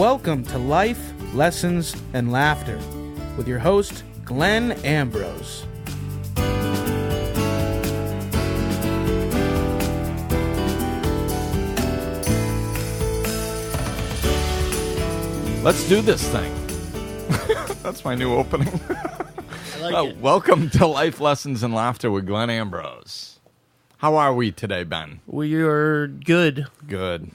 Welcome to Life, Lessons, and Laughter with your host, Glenn Ambrose. Let's do this thing. That's my new opening. I like it. Welcome to Life, Lessons, and Laughter with Glenn Ambrose. How are we today, Ben? We are good. Good.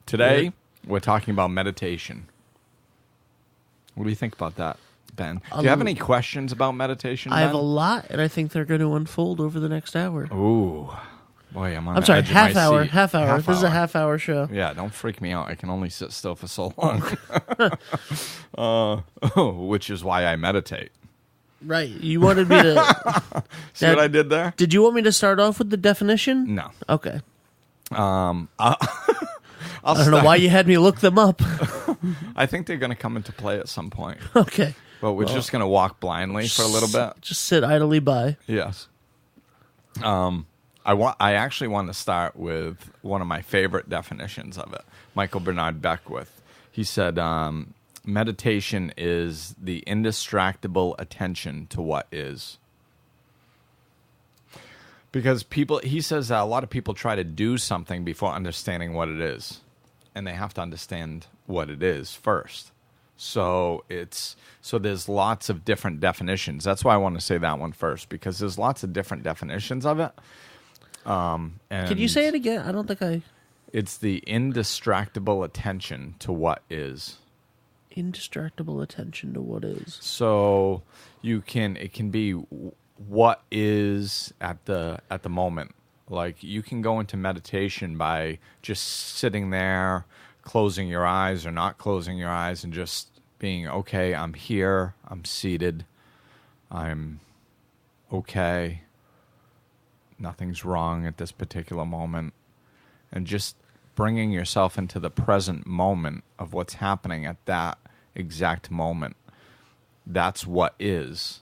Today, we're talking about meditation. What do you think about that, Ben? Do you have any questions about meditation, Ben? I have a lot, and I think they're going to unfold over the next hour. Ooh. Boy, I'm on I'm the sorry, edge of my half hour. seat. Half hour. This is a half-hour show. Yeah, don't freak me out. I can only sit still for so long. Which is why I meditate. Right. You wanted me to... See what I did there? Did you want me to start off with the definition? No. Okay. I'll I don't know why you had me look them up. I think they're going to come into play at some point. Okay. But we're just going to walk blindly for a little bit. Just sit idly by. Yes. I actually want to start with one of my favorite definitions of it. Michael Bernard Beckwith. He said, meditation is the indistractable attention to what is. Because he says that a lot of people try to do something before understanding what it is. And they have to understand what it is first. So there's lots of different definitions. That's why I want to say that one first, because there's lots of different definitions of it. And Could you say it again? I don't think I... It's the indistractable attention to what is. Indistractable attention to what is. So it can be what is at the moment. Like you can go into meditation by just sitting there, closing your eyes or not closing your eyes, and just being, okay, I'm here, I'm seated, I'm okay, nothing's wrong at this particular moment, and just bringing yourself into the present moment of what's happening at that exact moment. That's what is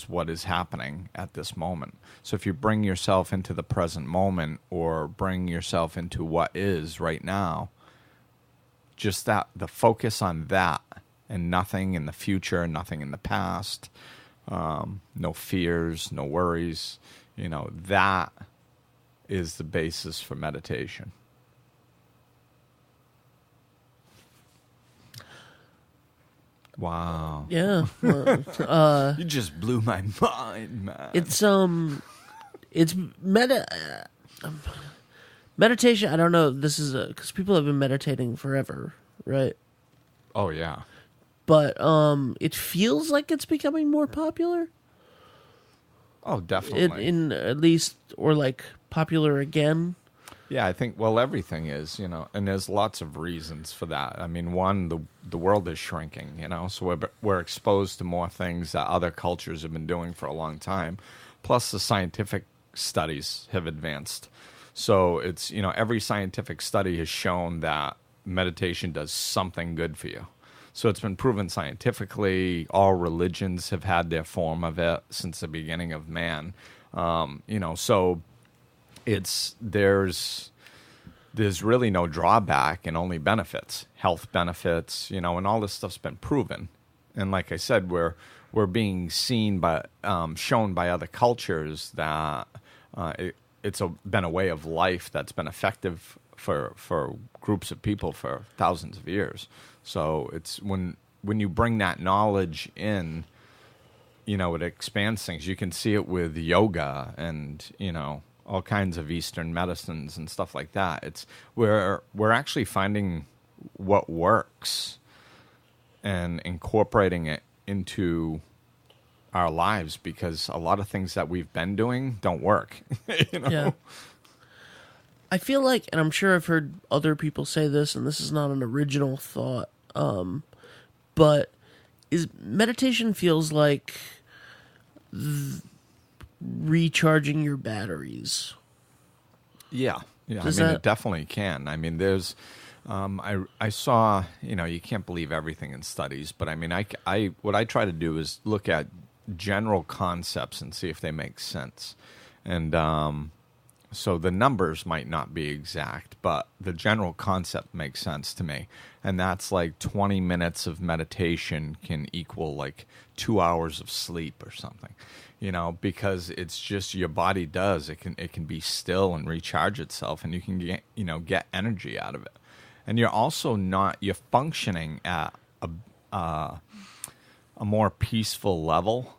what is happening at this moment. So if you bring yourself into the present moment, or bring yourself into what is right now, just that, the focus on that, and nothing in the future, nothing in the past, no fears, no worries, that is the basis for meditation. Wow. Yeah. Well, you just blew my mind, man. It's meditation. I don't know. This is because people have been meditating forever, right? Oh yeah. But it feels like it's becoming more popular. Oh, definitely. In at least, or like popular again. Yeah, I think, well, everything is, and there's lots of reasons for that. I mean, one, the world is shrinking, so we're exposed to more things that other cultures have been doing for a long time. Plus, the scientific studies have advanced. So it's, every scientific study has shown that meditation does something good for you. So it's been proven scientifically. All religions have had their form of it since the beginning of man. So there's really no drawback and only benefits, health benefits, and all this stuff's been proven. And like I said, we're being seen by shown by other cultures that it's been a way of life that's been effective for groups of people for thousands of years. So it's when you bring that knowledge in, it expands things. You can see it with yoga and all kinds of Eastern medicines and stuff like that. It's we're actually finding what works and incorporating it into our lives, because a lot of things that we've been doing don't work. Yeah. I feel like, and I'm sure I've heard other people say this, and this is not an original thought, but meditation feels like recharging your batteries. Yeah. Does it definitely can. I mean, there's, I saw, you can't believe everything in studies, but I mean, what I try to do is look at general concepts and see if they make sense. And So the numbers might not be exact, but the general concept makes sense to me. And that's like 20 minutes of meditation can equal like 2 hours of sleep or something, because it's just your body does. It can be still and recharge itself, and you can get energy out of it. And you're functioning at a more peaceful level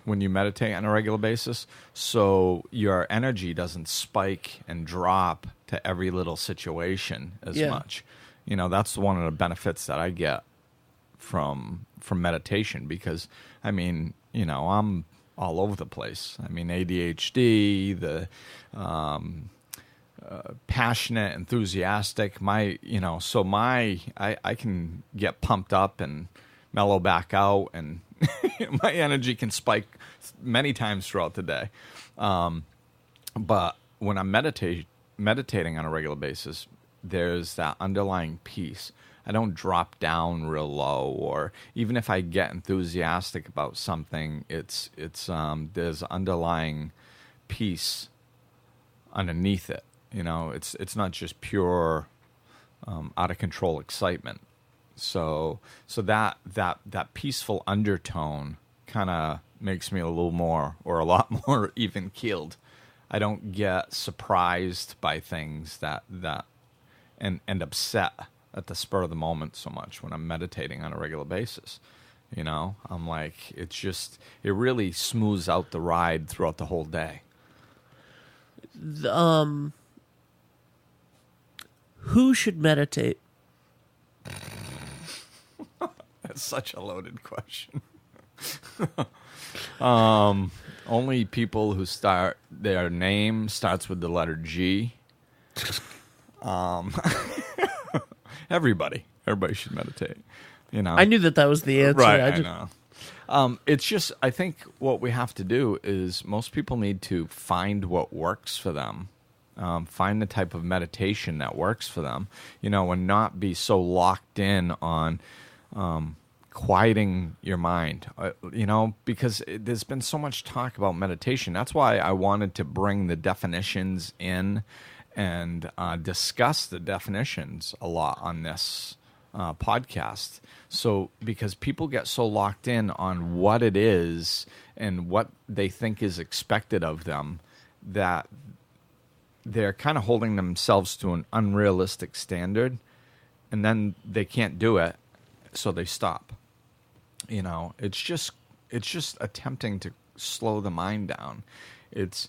when you meditate on a regular basis. So your energy doesn't spike and drop to every little situation as much. That's one of the benefits that I get from meditation, because I'm all over the place. I mean, ADHD, the passionate, enthusiastic. I can get pumped up and mellow back out, and my energy can spike many times throughout the day. But when I'm meditating on a regular basis, there's that underlying peace. I don't drop down real low, or even if I get enthusiastic about something, it's there's underlying peace underneath it. It's not just pure out of control excitement. So that peaceful undertone kind of makes me a little more, or a lot more, even keeled. I don't get surprised by things that and upset at the spur of the moment so much when I'm meditating on a regular basis. I'm like, it really smooths out the ride throughout the whole day. Who should meditate? That's such a loaded question. Only people who their name starts with the letter G. Everybody should meditate. I knew that was the answer. Right, I know. It's just, I think what we have to do is, most people need to find what works for them. Find the type of meditation that works for them, and not be so locked in on quieting your mind, because there's been so much talk about meditation. That's why I wanted to bring the definitions in and discuss the definitions a lot on this podcast. So, because people get so locked in on what it is and what they think is expected of them, that they're kind of holding themselves to an unrealistic standard, and then they can't do it, so they stop. It's just attempting to slow the mind down. It's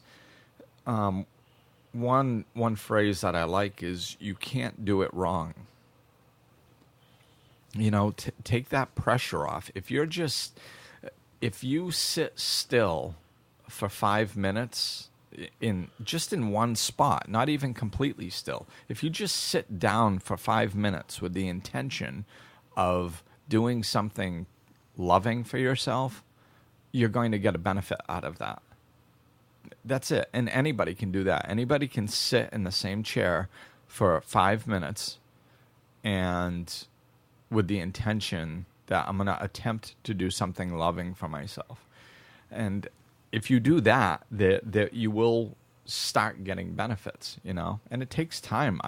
one phrase that I like is, you can't do it wrong. Take that pressure off. If you sit still for 5 minutes in one spot, not even completely still, if you just sit down for 5 minutes with the intention of doing something loving for yourself, you're going to get a benefit out of that. That's it. And anybody can do that. Anybody can sit in the same chair for 5 minutes and with the intention that I'm going to attempt to do something loving for myself. And if you do that, you will start getting benefits, and it takes time.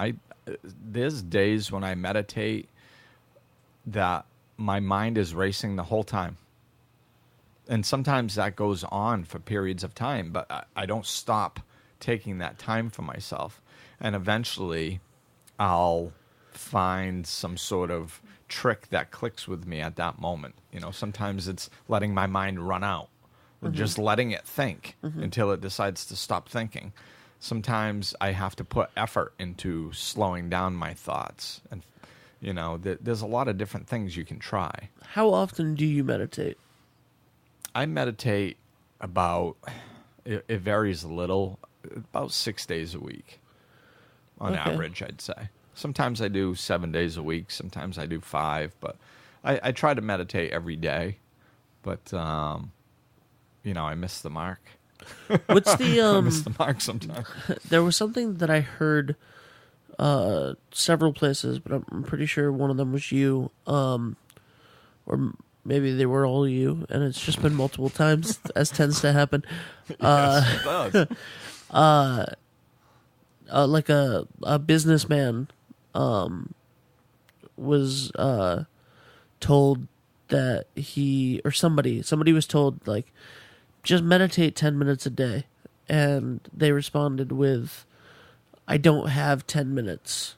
There's days when I meditate that my mind is racing the whole time. And sometimes that goes on for periods of time, but I don't stop taking that time for myself. And eventually I'll find some sort of trick that clicks with me at that moment. Sometimes it's letting my mind run out. Just letting it think until it decides to stop thinking. Sometimes I have to put effort into slowing down my thoughts. And, there's a lot of different things you can try. How often do you meditate? I meditate it varies a little, about 6 days a week on average, I'd say. Sometimes I do 7 days a week. Sometimes I do 5. But I try to meditate every day. But... I miss the mark. What's the I miss the mark sometimes. There was something that I heard several places, but I'm pretty sure one of them was you, or maybe they were all you, and it's just been multiple times, as tends to happen. Yes, it does. like a businessman was told that somebody was told, like, just meditate 10 minutes a day, and they responded with, I don't have 10 minutes.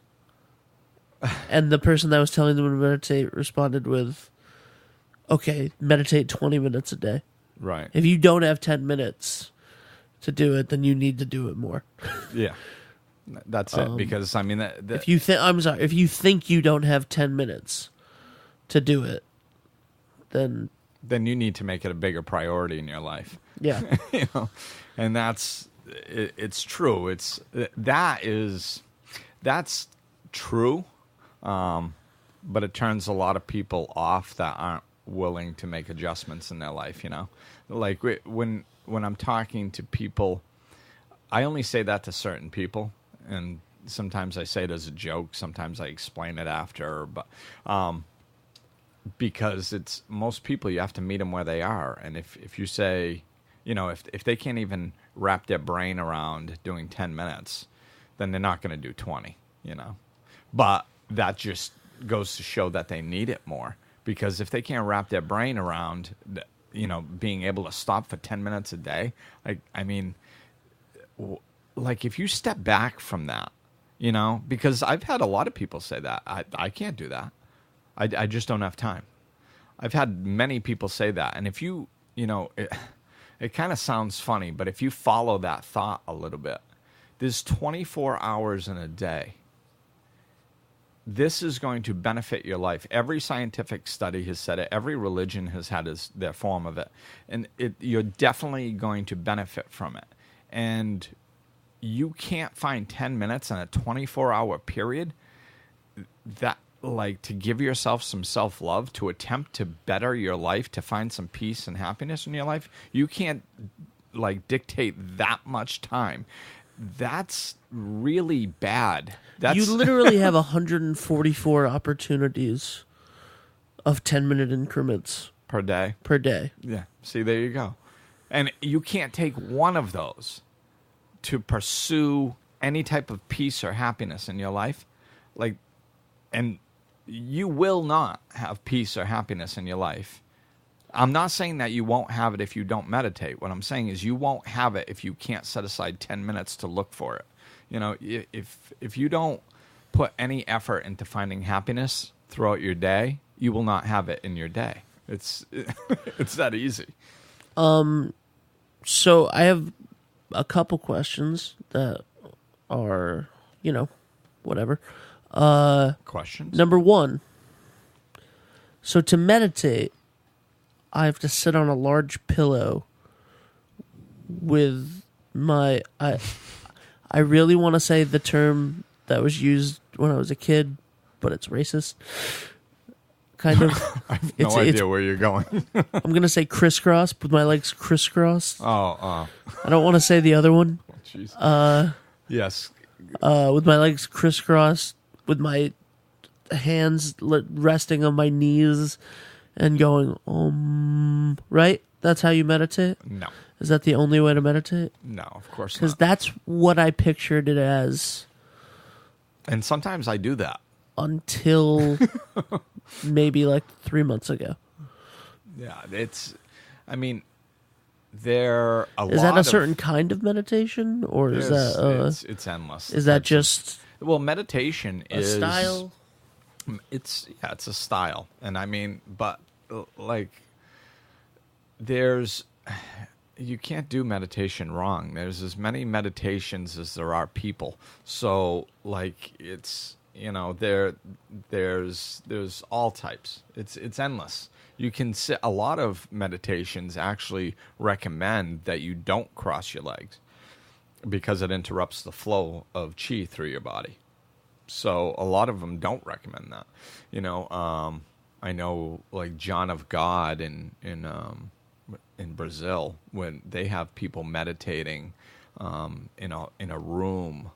And the person that was telling them to meditate responded with, okay, meditate 20 minutes a day. Right. If you don't have 10 minutes to do it, then you need to do it more. Yeah. That's it. Because, I mean, If you think you don't have 10 minutes to do it, then you need to make it a bigger priority in your life. yeah. You know, and it's true. That's true. But it turns a lot of people off that aren't willing to make adjustments in their life, you know? Like when I'm talking to people, I only say that to certain people, and sometimes I say it as a joke, sometimes I explain it after, but because it's most people, you have to meet them where they are. And if you say, you know, if they can't even wrap their brain around doing 10 minutes, then they're not going to do 20, you know? But that just goes to show that they need it more, because if they can't wrap their brain around, you know, being able to stop for 10 minutes a day, I mean, like if you step back from that, you know, because I've had a lot of people say that I can't do that. I just don't have time. I've had many people say that. And if you know, it kind of sounds funny, but if you follow that thought a little bit, there's 24 hours in a day. This is going to benefit your life. Every scientific study has said it. Every religion has had their form of it. And you're definitely going to benefit from it. And you can't find 10 minutes in a 24-hour period that, like, to give yourself some self-love, to attempt to better your life, to find some peace and happiness in your life. You can't, like, dictate that much time. That's really bad. You literally have 144 opportunities of 10-minute increments per day. Yeah. See, there you go. And you can't take one of those to pursue any type of peace or happiness in your life. Like, and you will not have peace or happiness in your life. I'm not saying that you won't have it if you don't meditate. What I'm saying is you won't have it if you can't set aside 10 minutes to look for it. You know, if you don't put any effort into finding happiness throughout your day, you will not have it in your day. It's that easy. So I have a couple questions that are, you know, whatever. Questions? Number one. So to meditate, I have to sit on a large pillow with my... I really want to say the term that was used when I was a kid, but it's racist. Kind of. I have no idea where you're going. I'm going to say crisscross, with my legs crisscrossed. Oh. I don't want to say the other one. Jeez. Yes. With my legs crisscrossed, with my hands resting on my knees and going, right? That's how you meditate? No. Is that the only way to meditate? No, of course not. Because that's what I pictured it as. And sometimes I do that. Until maybe like 3 months ago. Yeah, I mean, there a lot. Is that a certain kind of meditation, or is that it's endless? Is that just meditation a is style? It's a style, and I mean, but like, you can't do meditation wrong. There's as many meditations as there are people. So like, it's, you know, there's all types. It's endless. You can sit. A lot of meditations actually recommend that you don't cross your legs because it interrupts the flow of chi through your body. So a lot of them don't recommend that. You know, I know like John of God in Brazil, when they have people meditating in a room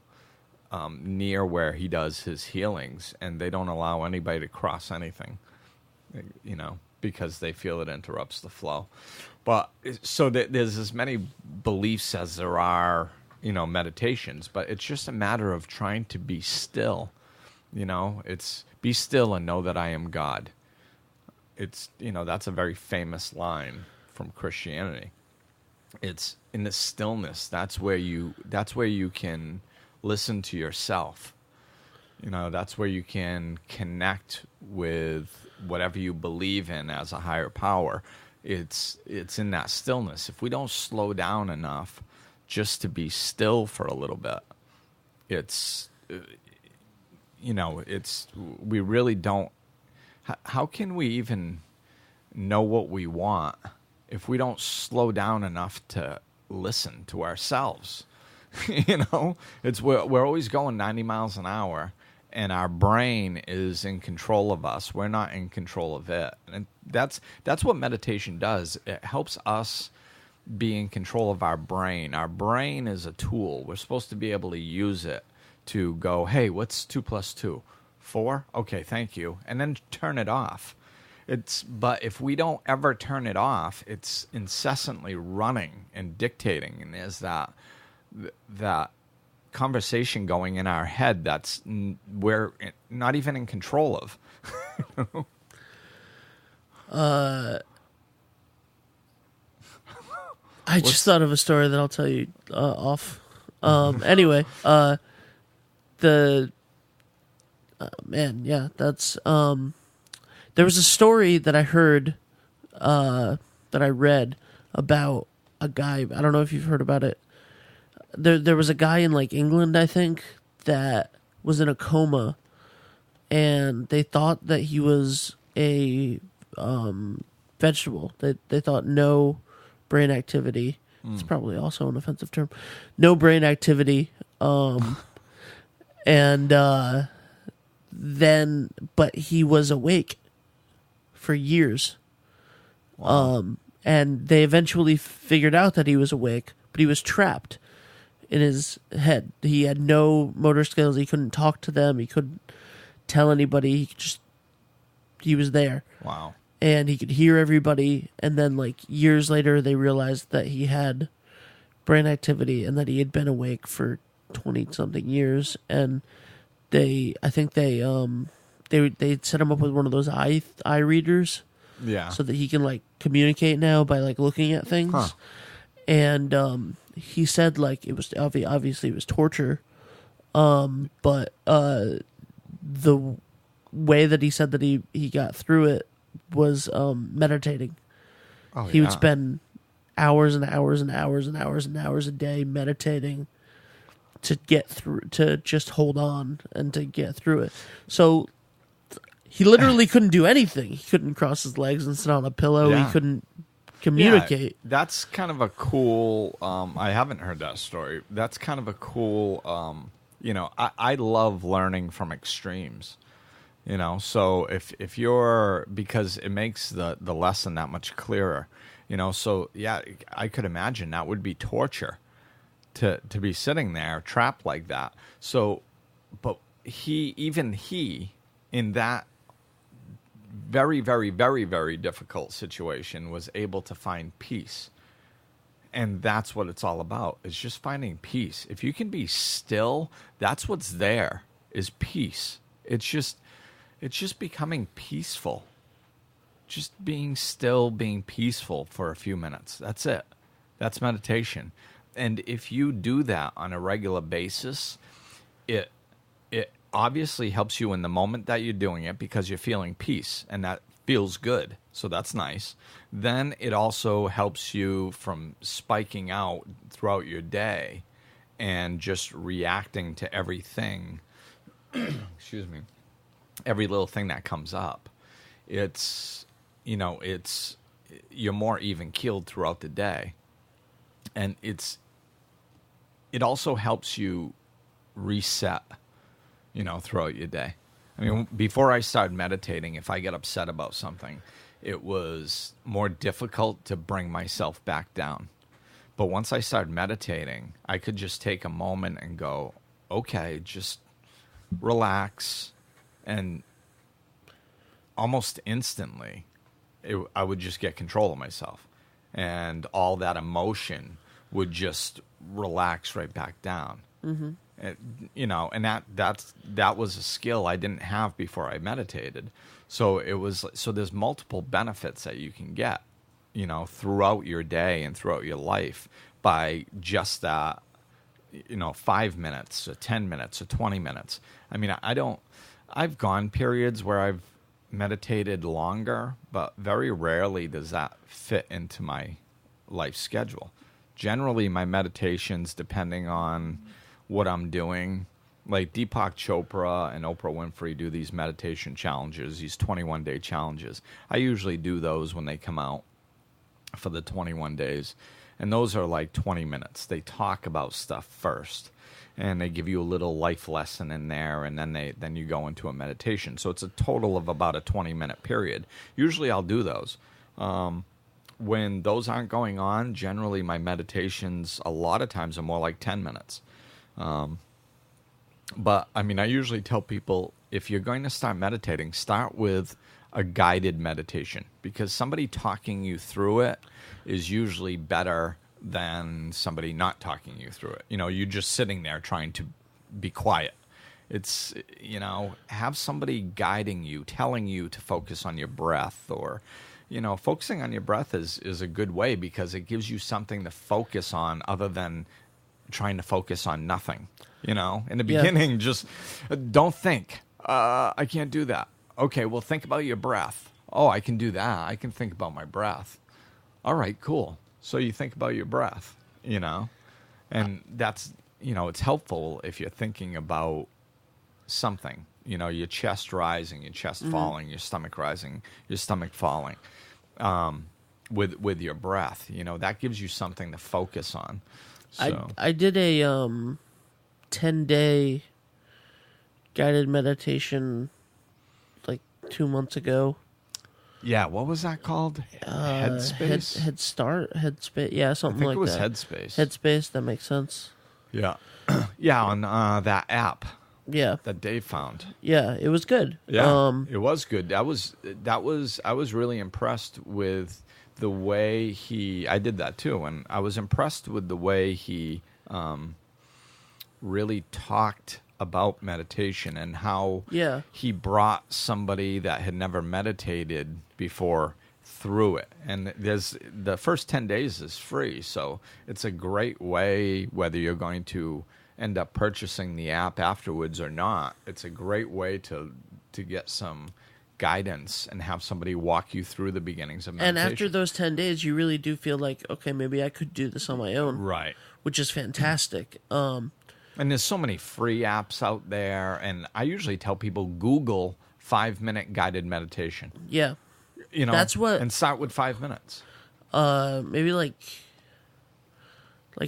near where he does his healings, and they don't allow anybody to cross anything, you know, because they feel it interrupts the flow. But so there's as many beliefs as there are, meditations, but it's just a matter of trying to be still. It's be still and know that I am God. It's, that's a very famous line from Christianity. It's in the stillness. That's where you can listen to yourself. That's where you can connect with whatever you believe in as a higher power. It's in that stillness. If we don't slow down enough just to be still for a little bit, we really don't. How can we even know what we want if we don't slow down enough to listen to ourselves? We're always going 90 miles an hour, and our brain is in control of us. We're not in control of it. And that's what meditation does. It helps us be in control of our brain. Our brain is a tool. We're supposed to be able to use it to go, hey, what's 2 + 2? 4? Okay, thank you. And then turn it off. But if we don't ever turn it off, it's incessantly running and dictating. And there's that conversation going in our head that's we're not even in control of. I just thought of a story that I'll tell you off. Anyway, that's there was a story that I heard, that I read about a guy. I don't know if you've heard about it. There was a guy in like England, I think, that was in a coma, and they thought that he was a vegetable. They thought no brain activity. It's probably also an offensive term. No brain activity. And then, but he was awake for years. Wow. And they eventually figured out that he was awake, but he was trapped in his head. He had no motor skills. He couldn't talk to them. He couldn't tell anybody. He was there. Wow. And he could hear everybody. And then, like, years later, they realized that he had brain activity and that he had been awake for 20-something years. And I think they set him up with one of those eye readers. Yeah. So that he can, like, communicate now by, like, looking at things. Huh. And he said, like, it was obviously it was torture. But the way that he said that he got through it was meditating. He would spend hours and hours and hours and hours and hours a day meditating to get through, to just hold on and to get through it. So he literally couldn't do anything. He couldn't cross his legs and sit on a pillow. Yeah. He couldn't communicate. Yeah, that's kind of a cool, I haven't heard that story. That's kind of a cool, I love learning from extremes. So if you're, because it makes the lesson that much clearer, so yeah, I could imagine that would be torture to be sitting there trapped like that. So, but he in that very, very, very, very difficult situation was able to find peace. And that's what it's all about. It's just finding peace. If you can be still, that's what's there, is peace. It's just becoming peaceful. Just being still, being peaceful for a few minutes. That's it. That's meditation. And if you do that on a regular basis, it obviously helps you in the moment that you're doing it because you're feeling peace, and that feels good. So that's nice. Then it also helps you from spiking out throughout your day and just reacting to everything. Excuse me. Every little thing that comes up. You're more even keeled throughout the day. And it also helps you reset, throughout your day. I mean, before I started meditating, if I get upset about something, it was more difficult to bring myself back down. But once I started meditating, I could just take a moment and go, okay, just relax. And almost instantly, I would just get control of myself. And all that emotion would just relax right back down. Mm-hmm. And that was a skill I didn't have before I meditated. So there's multiple benefits that you can get, throughout your day and throughout your life by just that, 5 minutes or 10 minutes or 20 minutes. I mean, I've gone periods where I've meditated longer, but very rarely does that fit into my life schedule. Generally, my meditations, depending on what I'm doing, like Deepak Chopra and Oprah Winfrey do these meditation challenges, these 21-day challenges. I usually do those when they come out for the 21 days. And those are like 20 minutes. They talk about stuff first, and they give you a little life lesson in there, and then you go into a meditation. So it's a total of about a 20-minute period. Usually I'll do those. When those aren't going on, generally my meditations a lot of times are more like 10 minutes. But, I mean, I usually tell people, if you're going to start meditating, start with a guided meditation, because somebody talking you through it is usually better than somebody not talking you through it. You're just sitting there trying to be quiet. It's, have somebody guiding you, telling you to focus on your breath, or, focusing on your breath is a good way, because it gives you something to focus on other than trying to focus on nothing. In the beginning, just don't think, I can't do that. Okay, well, think about your breath. Oh, I can do that. I can think about my breath. All right, cool. So you think about your breath, and that's, it's helpful if you're thinking about something, your chest rising, your chest falling, your stomach rising, your stomach falling, with your breath, that gives you something to focus on. So. I did a 10-day guided meditation like 2 months ago. Yeah, what was that called? Headspace? Headspace. Yeah, something like that. I think it was Headspace. Headspace, that makes sense. Yeah. Yeah, on that app. Yeah. That Dave found. Yeah, it was good. Yeah, it was good. I was really impressed with the way I did that too, and I was impressed with the way he really talked about meditation and how he brought somebody that had never meditated before through it. And the first 10 days is free, so it's a great way, whether you're going to end up purchasing the app afterwards or not, it's a great way to get some guidance and have somebody walk you through the beginnings of meditation. And after those 10 days, you really do feel like, okay, maybe I could do this on my own. Right. Which is fantastic. And there's so many free apps out there, and I usually tell people Google 5-minute guided meditation. Yeah. That's what... And start with 5 minutes. Maybe like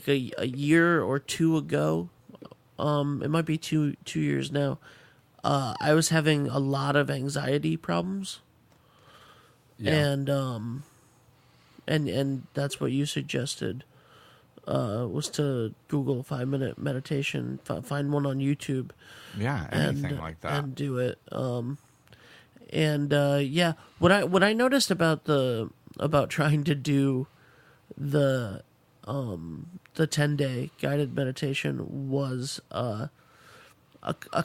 a year or two ago, it might be two years now, I was having a lot of anxiety problems. Yeah. And that's what you suggested. Was to Google 5-minute meditation, find one on YouTube. Yeah, anything like that, and do it. Yeah, what I noticed about trying to do the 10-day guided meditation was a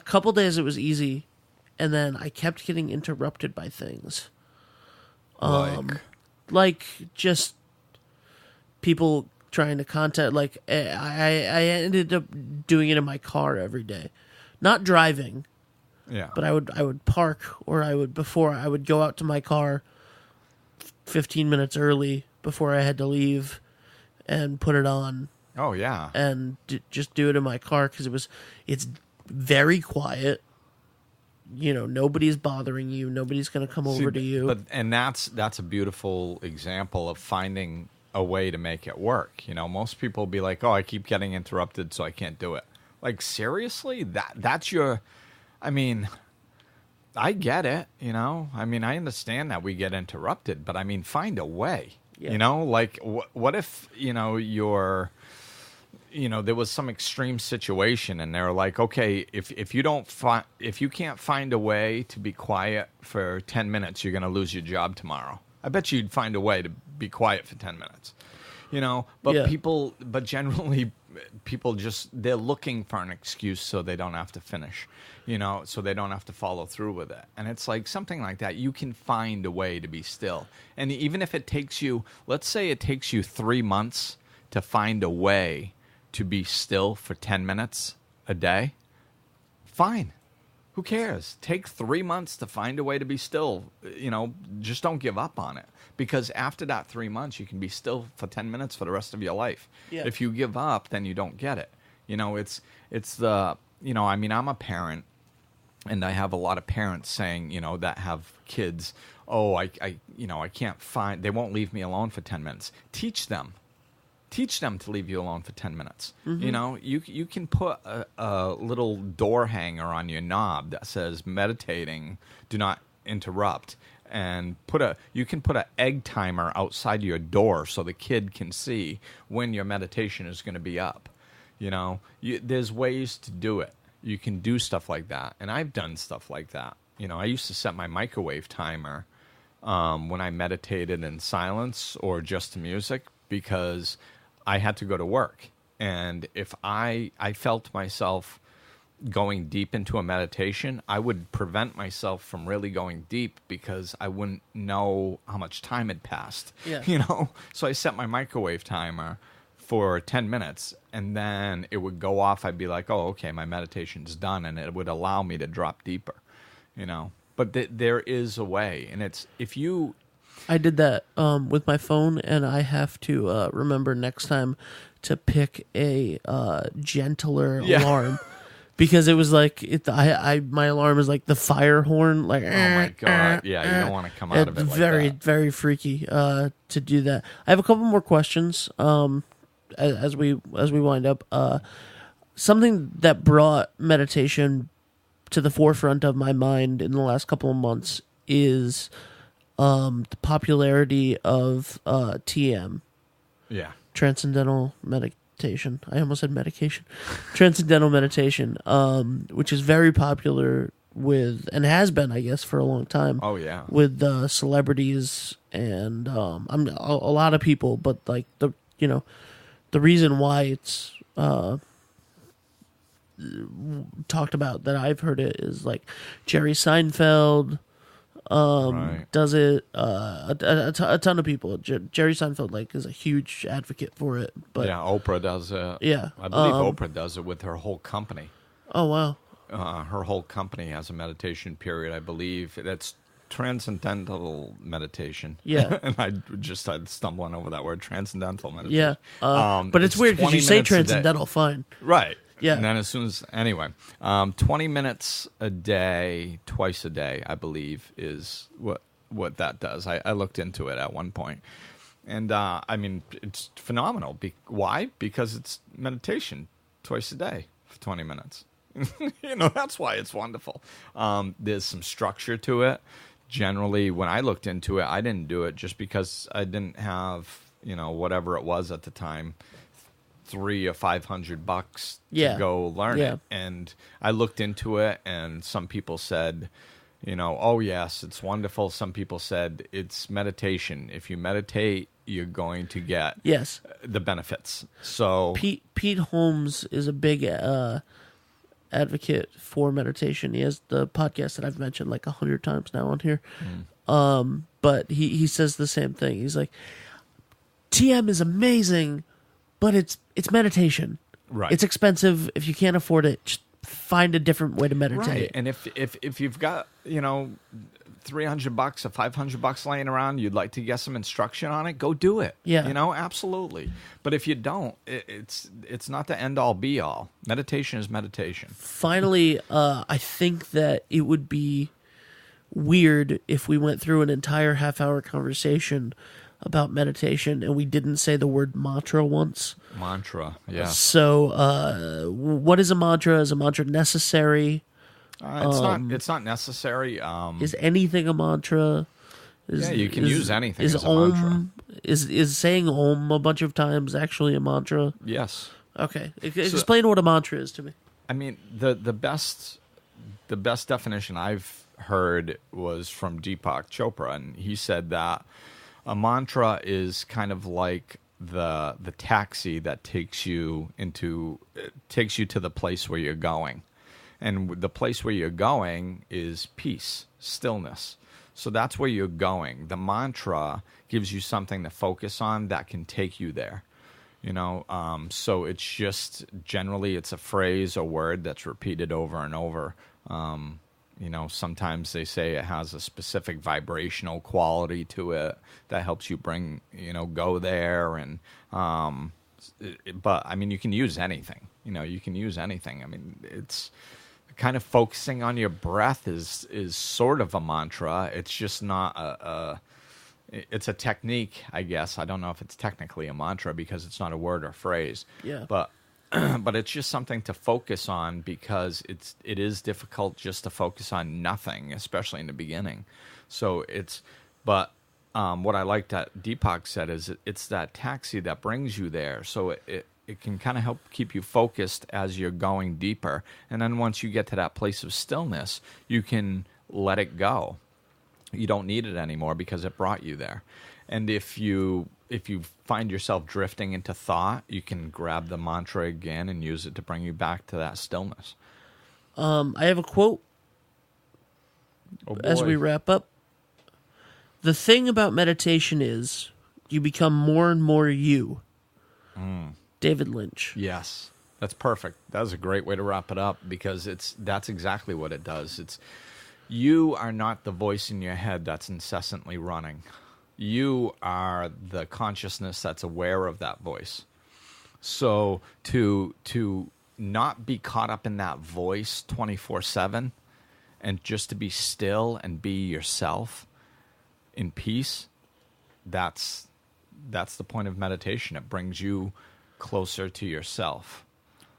couple days it was easy, and then I kept getting interrupted by things, like just people trying to contact. Like I ended up doing it in my car every day, not driving. Yeah. But I would park, or I would go out to my car 15 minutes early before I had to leave, and put it on. Oh yeah. And just do it in my car, because it's very quiet. Nobody's bothering you. Nobody's going to come over to you. And that's a beautiful example of finding a way to make it work. Most people will be like, "Oh, I keep getting interrupted, so I can't do it." Like, seriously? That's your... I mean, I get it, I mean, I understand that we get interrupted, but I mean, find a way. Yeah. Like, what if, there was some extreme situation, and they're like, okay, if you can't find a way to be quiet for 10 minutes, you're going to lose your job tomorrow. I bet you'd find a way to be quiet for 10 minutes. But Yeah. but generally people they're looking for an excuse so they don't have to finish, so they don't have to follow through with it. And it's like something like that. You can find a way to be still. And even if it takes you, let's say it takes you 3 months to find a way to be still for 10 minutes a day, fine. Who cares? Take 3 months to find a way to be still. Just don't give up on it. Because after that 3 months, you can be still for 10 minutes for the rest of your life. Yeah. If you give up, then you don't get it. It's the, I'm a parent, and I have a lot of parents saying, that have kids, oh, I can't find, they won't leave me alone for 10 minutes. Teach them to leave you alone for 10 minutes. Mm-hmm. You can put a little door hanger on your knob that says meditating, do not interrupt, and you can put an egg timer outside your door so the kid can see when your meditation is going to be up. There's ways to do it. You can do stuff like that, and I've done stuff like that. I used to set my microwave timer when I meditated in silence or just to music, because I had to go to work. And if I felt myself going deep into a meditation, I would prevent myself from really going deep because I wouldn't know how much time had passed. Yeah. So I set my microwave timer for 10 minutes, and then it would go off. I'd be like, oh, okay, my meditation's done, and it would allow me to drop deeper, But there is a way, and it's if you... I did that with my phone, and I have to remember next time to pick a gentler alarm, because it was like my alarm is like the fire horn, like, oh my god, yeah, you don't want to come out of it like very that. very freaky to do that. I have a couple more questions as we wind up. Something that brought meditation to the forefront of my mind in the last couple of months is the popularity of TM, Transcendental Meditation. I almost said medication. Transcendental Meditation, which is very popular with, and has been, I guess, for a long time. Oh yeah, with celebrities and a lot of people, but like the reason why it's talked about that I've heard it is like Jerry Seinfeld right. does it, a ton of people. Jerry Seinfeld like is a huge advocate for it, but yeah, Oprah does it. Yeah, I believe Oprah does it with her whole company. Oh wow. Her whole company has a meditation period, I believe. That's transcendental meditation. Yeah. And I'd stumbling over that word, transcendental meditation. Yeah. But it's weird because 20 you say minutes a day. transcendental fine. Right. Yeah. And then as soon as, anyway, 20 minutes a day, twice a day, I believe, is what that does. I looked into it at one point. And, it's phenomenal. Why? Because it's meditation twice a day for 20 minutes. That's why it's wonderful. There's some structure to it. Generally, when I looked into it, I didn't do it just because I didn't have, whatever it was at the time, $300 or $500 to go learn it. And I looked into it, and some people said, oh yes, it's wonderful. Some people said it's meditation. If you meditate, you're going to get the benefits. So Pete Holmes is a big advocate for meditation. He has the podcast that I've mentioned like 100 times now on here. But he says the same thing. He's like, TM is amazing, but it's meditation. Right. It's expensive. If you can't afford it, just find a different way to meditate. Right. And if you've got, $300 or $500 laying around, you'd like to get some instruction on it, go do it. Yeah. Absolutely. But if you don't, it's not the end all be all. Meditation is meditation. Finally, I think that it would be weird if we went through an entire half-hour conversation about meditation and we didn't say the word mantra once. Mantra, yeah. So, what is a mantra? Is a mantra necessary? It's not necessary. Is anything a mantra? You can use anything as a mantra. Is saying Om a bunch of times actually a mantra? Yes. Okay. Explain what a mantra is to me. I mean, the best definition I've heard was from Deepak Chopra, and he said that a mantra is kind of like the taxi that takes you to the place where you're going. And the place where you're going is peace, stillness. So that's where you're going. The mantra gives you something to focus on that can take you there. So it's just generally it's a phrase or word that's repeated over and over. Sometimes they say it has a specific vibrational quality to it that helps you go there. And but I mean, you can use anything. You can use anything. I mean, it's kind of focusing on your breath is sort of a mantra. It's just not it's a technique, I guess. I don't know if it's technically a mantra because it's not a word or phrase. Yeah. But it's just something to focus on because it is difficult just to focus on nothing, especially in the beginning. So what I like that Deepak said is it's that taxi that brings you there. So it can kind of help keep you focused as you're going deeper. And then once you get to that place of stillness, you can let it go. You don't need it anymore because it brought you there. And if you find yourself drifting into thought, you can grab the mantra again and use it to bring you back to that stillness. I have a quote as we wrap up. The thing about meditation is you become more and more you. David Lynch. Yes, that's perfect. That was a great way to wrap it up because that's exactly what it does. You are not the voice in your head that's incessantly running. You are the consciousness that's aware of that voice. So to not be caught up in that voice 24/7 and just to be still and be yourself in peace, that's the point of meditation. It brings you closer to yourself.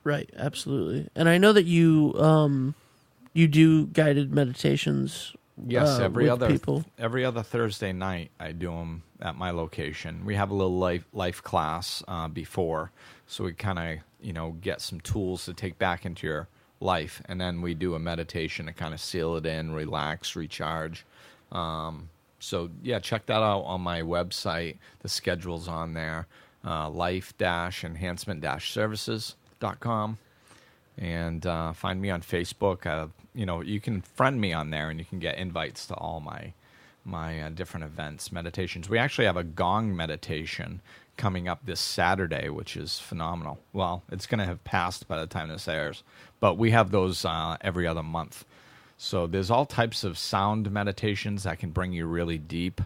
Right, absolutely. And I know that you do guided meditations. Yes, every other Thursday night I do them at my location. We have a little life class before, so we kind of get some tools to take back into your life, and then we do a meditation to kind of seal it in, relax, recharge. So yeah, check that out on my website. The schedule's on there, life-enhancement-services.com. And find me on Facebook. You can friend me on there, and you can get invites to all my different events, meditations. We actually have a gong meditation coming up this Saturday, which is phenomenal. Well, it's going to have passed by the time this airs, but we have those every other month. So there's all types of sound meditations that can bring you really deep.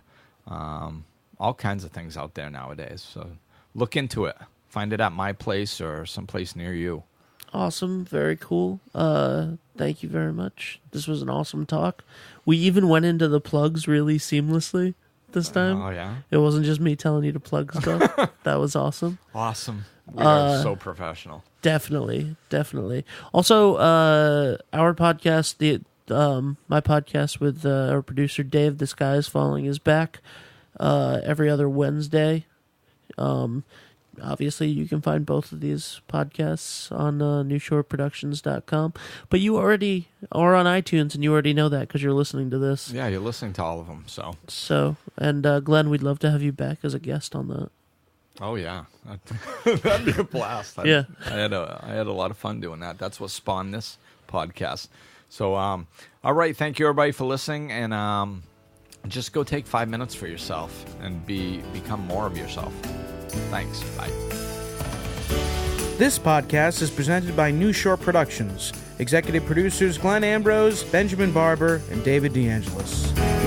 All kinds of things out there nowadays. So look into it. Find it at my place or someplace near you. Awesome. Very cool. Thank you very much. This was an awesome talk. We even went into the plugs really seamlessly this time. Oh, yeah? It wasn't just me telling you to plug stuff. That was awesome. Awesome. We are so professional. Definitely. Also, our podcast, my podcast with our producer Dave, This Guy Is Falling, is back every other Wednesday. Obviously, you can find both of these podcasts on newshoreproductions.com. But you already are on iTunes, and you already know that because you're listening to this. Yeah, you're listening to all of them. And Glenn, we'd love to have you back as a guest on that. Oh, yeah. That'd be a blast. Yeah. I had a lot of fun doing that. That's what spawned this podcast. So, all right. Thank you, everybody, for listening. And just go take 5 minutes for yourself and become more of yourself. Thanks. Bye. This podcast is presented by New Shore Productions. Executive producers Glenn Ambrose, Benjamin Barber, and David DeAngelis.